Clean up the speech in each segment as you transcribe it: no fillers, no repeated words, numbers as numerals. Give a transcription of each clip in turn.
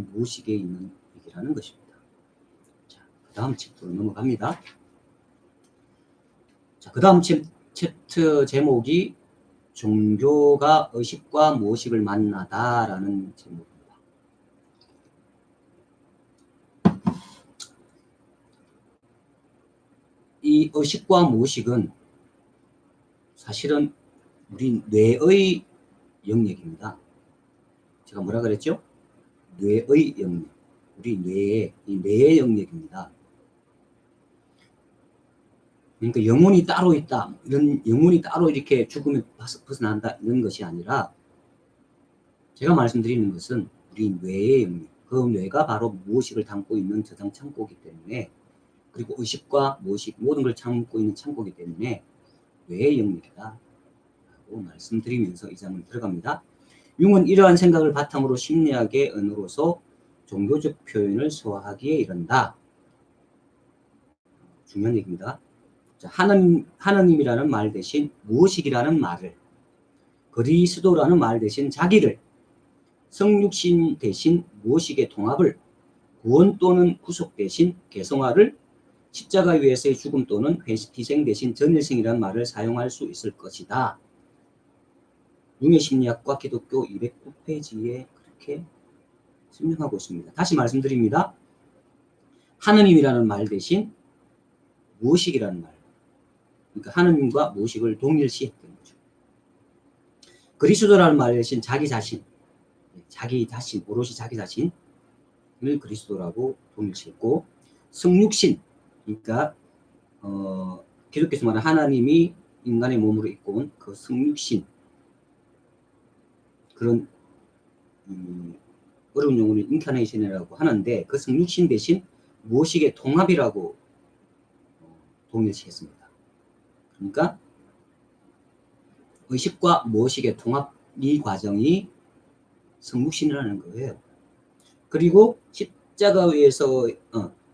무의식에 있는 얘기라는 것입니다. 자, 그 다음 챕터로 넘어갑니다. 자, 그 다음 챕터 제목이 종교가 의식과 무의식을 만나다라는 제목입니다. 이 의식과 무의식은 사실은 우리 뇌의 영역입니다. 제가 뭐라 그랬죠? 뇌의 영역. 우리 뇌의 영역입니다. 그러니까 영혼이 따로 있다. 이런 영혼이 따로 이렇게 죽음에 벗어난다. 이런 것이 아니라 제가 말씀드리는 것은 우리 뇌의 영역. 그 뇌가 바로 무의식을 담고 있는 저장 창고이기 때문에 그리고 의식과 무의식 모든 걸 담고 있는 창고이기 때문에 뇌의 영역이다. 라고 말씀드리면서 이 장을 들어갑니다. 융은 이러한 생각을 바탕으로 심리학의 언어로서 종교적 표현을 소화하기에 이른다. 중요한 얘기입니다. 자, 하느님이라는 말 대신 무의식이라는 말을, 그리스도라는 말 대신 자기를, 성육신 대신 무의식의 통합을, 구원 또는 구속 대신 개성화를, 십자가 위에서의 죽음 또는 희생 대신 전일생이라는 말을 사용할 수 있을 것이다. 융의 심리학과 기독교 209페이지에 그렇게 설명하고 있습니다. 다시 말씀드립니다. 하느님이라는 말 대신 무의식이라는 말. 그러니까 하느님과 무의식을 동일시했던 거죠. 그리스도라는 말 대신 자기 자신, 오롯이 자기 자신을 그리스도라고 동일시했고, 성육신, 그러니까 기독교에서 말하는 하나님이 인간의 몸으로 입고 온 그 성육신, 그런 어려운 용어는 인카네이션이라고 하는데 그 성육신 대신 무의식의 통합이라고 동일시했습니다. 그러니까 의식과 무의식의 통합, 이 과정이 성육신이라는 거예요. 그리고 십자가 위에서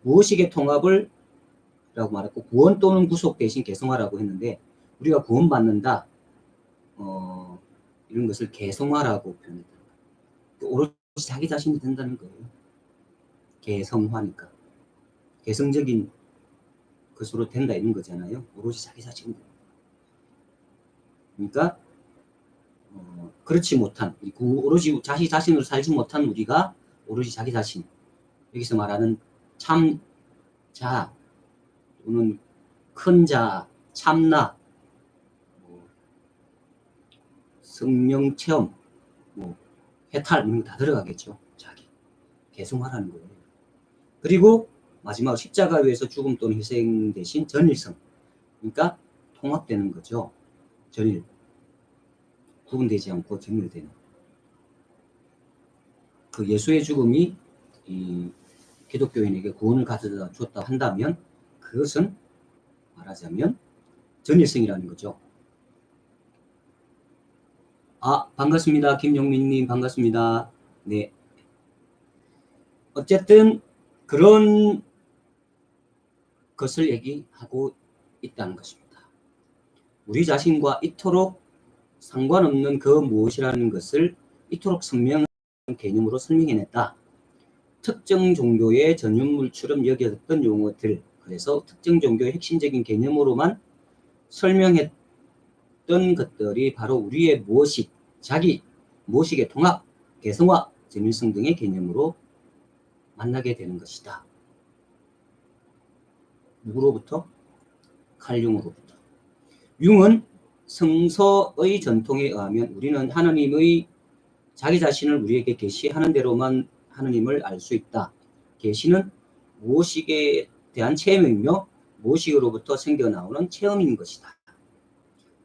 무의식의 통합을 라고 말했고, 구원 또는 구속 대신 개성화라고 했는데 우리가 구원받는다 이런 것을 개성화라고 표현했다. 오롯이 자기 자신이 된다는 거예요. 개성화니까 개성적인 것으로 된다 이런 거잖아요. 오롯이 자기 자신이 된다. 그러니까 그렇지 못한, 오롯이 자기 자신으로 살지 못한 우리가 오롯이 자기 자신, 여기서 말하는 참자 또는 큰 자, 참나, 성령체험, 해탈 이런 거 다 들어가겠죠. 자기 개성화라는 거예요. 그리고 마지막 십자가 위에서 죽음 또는 희생 대신 전일성, 그러니까 통합되는 거죠. 전일, 구분되지 않고 전일되는. 그 예수의 죽음이 이 기독교인에게 구원을 가져다 줬다 한다면 그것은 말하자면 전일성이라는 거죠. 반갑습니다. 김용민님 반갑습니다. 네. 어쨌든 그런 것을 얘기하고 있다는 것입니다. 우리 자신과 이토록 상관없는 그 무엇이라는 것을 이토록 선명한 개념으로 설명해냈다. 특정 종교의 전유물처럼 여겨졌던 용어들, 그래서 특정 종교의 핵심적인 개념으로만 설명했던 것들이 바로 우리의 무의식, 자기, 무의식의 통합, 개성화, 전일성 등의 개념으로 만나게 되는 것이다. 누구로부터? 칼 융으로부터. 융은 성서의 전통에 의하면 우리는 하느님의 자기 자신을 우리에게 계시하는 대로만 하느님을 알 수 있다. 계시는 무의식에 대한 체험이며 무의식으로부터 생겨나오는 체험인 것이다.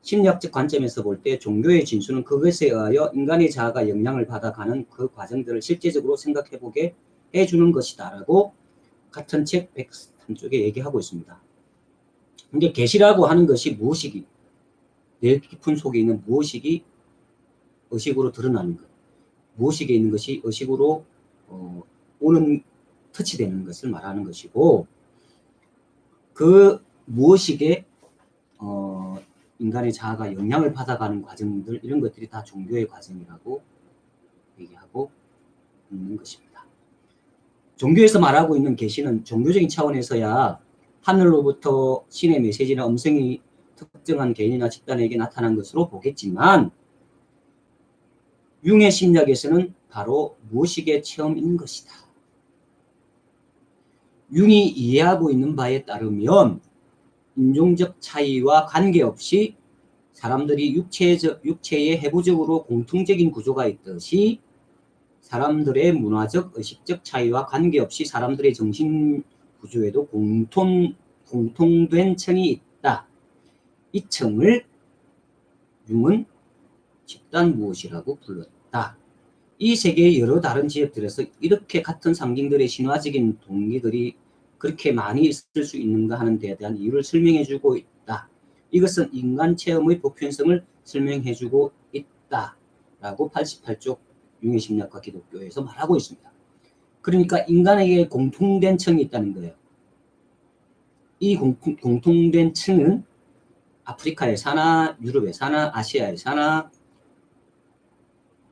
심리학적 관점에서 볼 때 종교의 진수는 그것에 의하여 인간의 자아가 영향을 받아가는 그 과정들을 실제적으로 생각해보게 해주는 것이다 라고 같은 책 103쪽에 얘기하고 있습니다. 근데 계시라고 하는 것이 무의식이, 내 깊은 속에 있는 무의식이 의식으로 드러나는 것, 무의식에 있는 것이 의식으로 오는, 터치되는 것을 말하는 것이고, 그 무의식에 인간의 자아가 영향을 받아가는 과정들, 이런 것들이 다 종교의 과정이라고 얘기하고 있는 것입니다. 종교에서 말하고 있는 계시는 종교적인 차원에서야 하늘로부터 신의 메시지나 음성이 특정한 개인이나 집단에게 나타난 것으로 보겠지만 융의 심리학에서는 바로 무의식의 체험인 것이다. 융이 이해하고 있는 바에 따르면 인종적 차이와 관계없이 사람들이 육체에 해부적으로 공통적인 구조가 있듯이 사람들의 문화적, 의식적 차이와 관계없이 사람들의 정신 구조에도 공통된 층이 있다. 이 층을 융은 집단 무엇이라고 불렀다. 이 세계의 여러 다른 지역들에서 이렇게 같은 상징들의 신화적인 동기들이 그렇게 많이 있을 수 있는가 하는 데에 대한 이유를 설명해주고 있다. 이것은 인간 체험의 보편성을 설명해주고 있다. 라고 88쪽 융의 심리학과 기독교에서 말하고 있습니다. 그러니까 인간에게 공통된 층이 있다는 거예요. 이 공통된 층은 아프리카에 사나, 유럽에 사나, 아시아에 사나,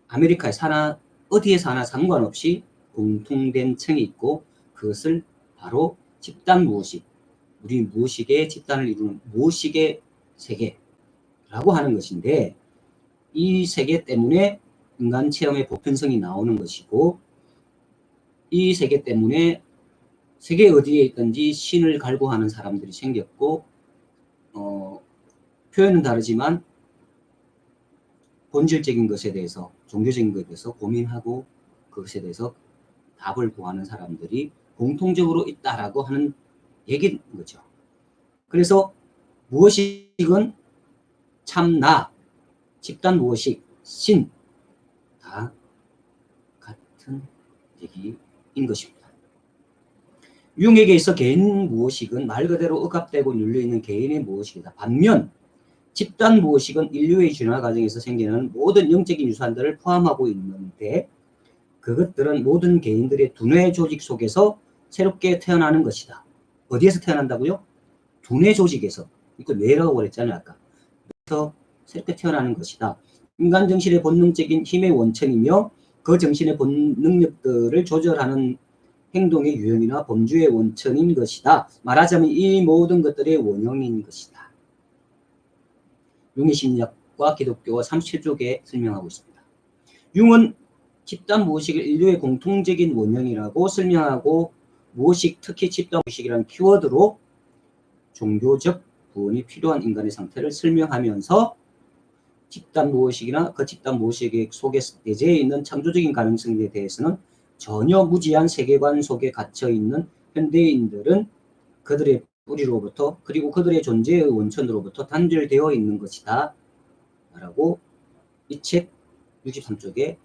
아메리카에 사나, 어디에 사나 상관없이 공통된 층이 있고 그것을 바로 집단 무의식, 우리 무의식의 집단을 이루는 무의식의 세계라고 하는 것인데 이 세계 때문에 인간 체험의 보편성이 나오는 것이고 이 세계 때문에 세계 어디에 있든지 신을 갈구하는 사람들이 생겼고 표현은 다르지만 본질적인 것에 대해서 종교적인 것에 대해서 고민하고 그것에 대해서 답을 구하는 사람들이 공통적으로 있다라고 하는 얘기인 거죠. 그래서 무의식은 참나, 집단 무의식, 신 다 같은 얘기인 것입니다. 융에게 있어 개인 무의식은 말 그대로 억압되고 눌려있는 개인의 무의식이다. 반면 집단 무의식은 인류의 진화 과정에서 생기는 모든 영적인 유산들을 포함하고 있는데 그것들은 모든 개인들의 두뇌 조직 속에서 새롭게 태어나는 것이다. 어디에서 태어난다고요? 두뇌 조직에서. 이거 뇌라고 그랬잖아요, 아까. 그래서 새롭게 태어나는 것이다. 인간 정신의 본능적인 힘의 원천이며 그 정신의 본능력들을 조절하는 행동의 유형이나 범주의 원천인 것이다. 말하자면 이 모든 것들의 원형인 것이다. 융의 심리학과 기독교가 37쪽에 설명하고 있습니다. 융은 집단 무의식을 인류의 공통적인 원형이라고 설명하고 무의식, 특히 집단 무의식이라는 키워드로 종교적 구원이 필요한 인간의 상태를 설명하면서 집단 무의식이나 그 집단 무의식 속에 내재해 있는 창조적인 가능성에 대해서는 전혀 무지한 세계관 속에 갇혀 있는 현대인들은 그들의 뿌리로부터 그리고 그들의 존재의 원천으로부터 단절되어 있는 것이다 라고 이 책 63쪽에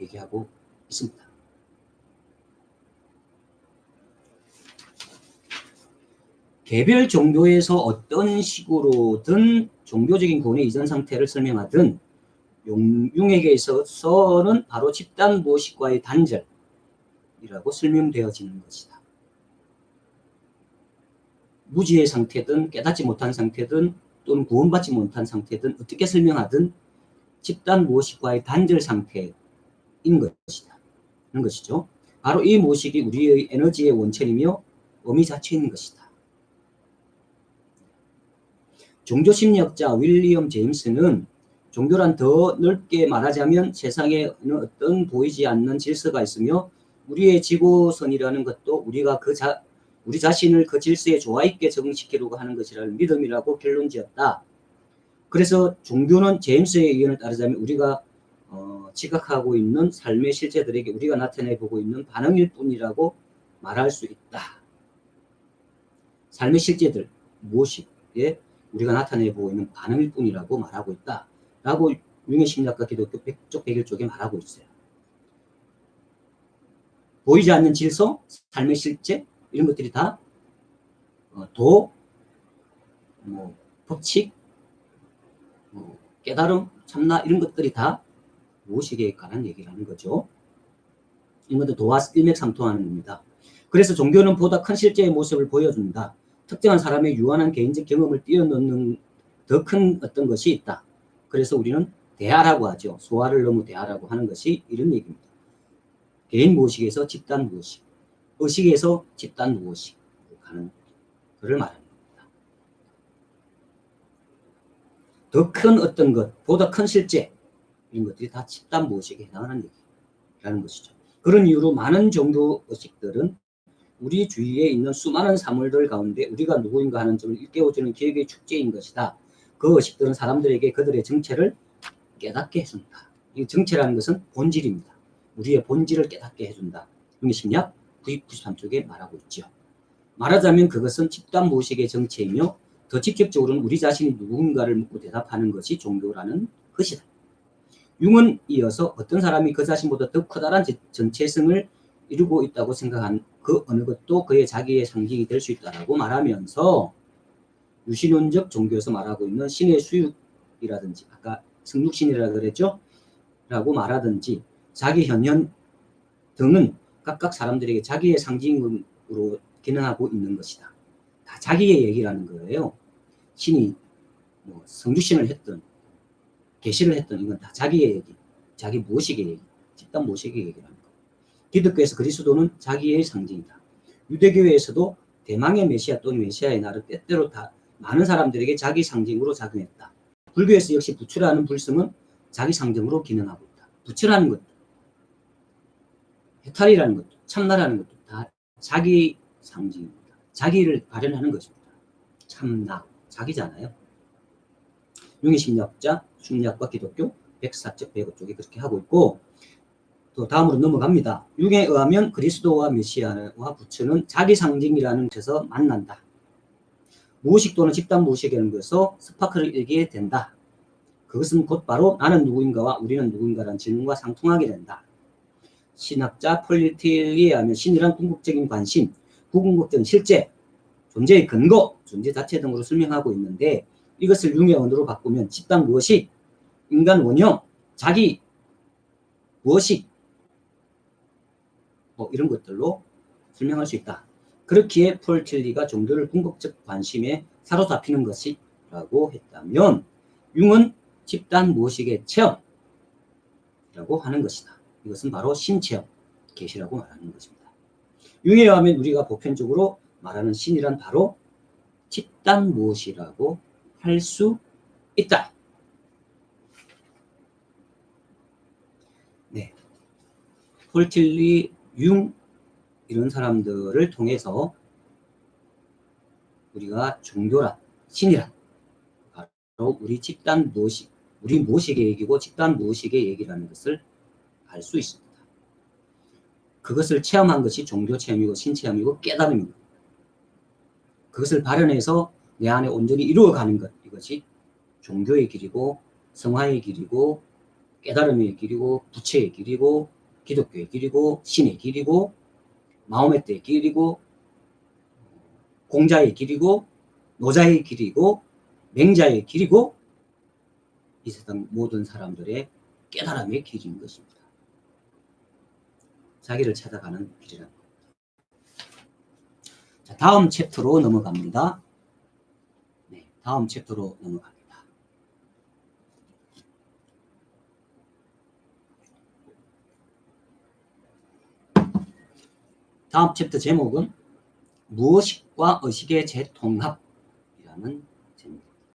얘기하고 있습니다. 개별 종교에서 어떤 식으로든 종교적인 구원의 이전 상태를 설명하든 융에게 있어서는 바로 집단 무의식과의 단절이라고 설명되어지는 것이다. 무지의 상태든 깨닫지 못한 상태든 또는 구원받지 못한 상태든 어떻게 설명하든 집단 무의식과의 단절 상태인 것이다. 하는 것이죠. 바로 이 무의식이 우리의 에너지의 원천이며 의미 자체인 것이다. 종교심리학자 윌리엄 제임스는 종교란 더 넓게 말하자면 세상에 어떤 보이지 않는 질서가 있으며 우리의 지구선이라는 것도 우리가 우리 자신을 그 질서에 조화 있게 적응시키려고 하는 것이라는 믿음이라고 결론지었다. 그래서 종교는 제임스의 의견을 따르자면 우리가 지각하고 있는 삶의 실제들에게 우리가 나타내보고 있는 반응일 뿐이라고 말할 수 있다. 삶의 실제들, 무엇이에 우리가 나타내보고 있는 반응일 뿐이라고 말하고 있다. 라고 융의 심리학과 기독교 100쪽 101쪽에 말하고 있어요. 보이지 않는 질서, 삶의 실제 이런 것들이 다 법칙, 깨달음, 참나 이런 것들이 다 무엇이기에 관한 얘기를 하는 거죠. 이것도 도와 일맥상통하는 겁니다. 그래서 종교는 보다 큰 실제의 모습을 보여준다. 특정한 사람의 유한한 개인적 경험을 뛰어넘는 더 큰 어떤 것이 있다. 그래서 우리는 대하라고 하죠. 소화를 넘어 대하라고 하는 것이 이런 얘기입니다. 개인 무의식에서 집단 무의식. 의식에서 집단 무의식으로 가는 것을 말하는 겁니다. 더 큰 어떤 것, 보다 큰 실제, 이런 것들이 다 집단 무의식에 해당하는 얘기라는 것이죠. 그런 이유로 많은 종교 의식들은 우리 주위에 있는 수많은 사물들 가운데 우리가 누구인가 하는 점을 일깨워주는 기억의 축제인 것이다. 그 의식들은 사람들에게 그들의 정체를 깨닫게 해준다. 이 정체라는 것은 본질입니다. 우리의 본질을 깨닫게 해준다. 용의심리학 93쪽에 말하고 있죠. 말하자면 그것은 집단 무의식의 정체이며 더 직접적으로는 우리 자신이 누군가를 묻고 대답하는 것이 종교라는 것이다. 융은 이어서 어떤 사람이 그 자신보다 더 커다란 전체성을 이루고 있다고 생각한 그 어느 것도 그의 자기의 상징이 될 수 있다라고 말하면서 유신론적 종교에서 말하고 있는 신의 수육이라든지 아까 성육신이라고 그랬죠? 라고 말하든지 자기 현현 등은 각각 사람들에게 자기의 상징으로 기능하고 있는 것이다. 다 자기의 얘기라는 거예요. 신이 뭐 성육신을 했든 계시를 했든 이건 다 자기의 얘기, 자기 무의식의 얘기, 집단 무의식의 얘기라는 거. 기독교에서 그리스도는 자기의 상징이다. 유대교에서도 대망의 메시아 또는 메시아의 날은 때때로 다 많은 사람들에게 자기 상징으로 작용했다. 불교에서 역시 부처라는 불성은 자기 상징으로 기능하고 있다. 부처라는 것도, 해탈이라는 것도, 참나라는 것도 다 자기 상징입니다. 자기를 발현하는 것입니다. 참나, 자기잖아요. 융의 심리학자, 심리학과 기독교 104쪽, 105쪽에 그렇게 하고 있고 또 다음으로 넘어갑니다. 융에 의하면 그리스도와 메시아와 부처는 자기 상징이라는 것에서 만난다. 무의식 또는 집단 무의식이라는 것에서 스파크를 일게 된다. 그것은 곧바로 나는 누구인가와 우리는 누구인가라는 질문과 상통하게 된다. 신학자 폴리틸리에 하면 신이란 궁극적인 관심, 궁극적인 실제, 존재의 근거, 존재 자체 등으로 설명하고 있는데 이것을 융의 언어로 바꾸면 집단 무의식, 인간 원형, 자기 무의식 뭐 이런 것들로 설명할 수 있다. 그렇기에 폴틸리가 종교를 궁극적 관심에 사로잡히는 것이라고 했다면 융은 집단 무의식의 체험이라고 하는 것이다. 이것은 바로 신체험, 계시라고 말하는 것입니다. 융에 의하면 우리가 보편적으로 말하는 신이란 바로 집단 무의식이라고 할 수 있다. 네, 폴틸리, 융 이런 사람들을 통해서 우리가 종교란, 신이란 바로 우리 집단 무의식, 우리 무의식의 얘기고 집단 무의식의 얘기라는 것을 알 수 있습니다. 그것을 체험한 것이 종교 체험이고 신체험이고 깨달음입니다. 그것을 발현해서 내 안에 온전히 이루어가는 것, 이것이 종교의 길이고 성화의 길이고 깨달음의 길이고 부처의 길이고 기독교의 길이고 신의 길이고 마호메트의 길이고 공자의 길이고 노자의 길이고 맹자의 길이고 이 세상 모든 사람들의 깨달음의 길인 것입니다. 자기를 찾아가는 길이라는 겁니다. 자, 다음 챕터로 넘어갑니다. 네, 다음 챕터로 넘어갑니다. 다음 챕터 제목은 무의식과 의식의 재통합이라는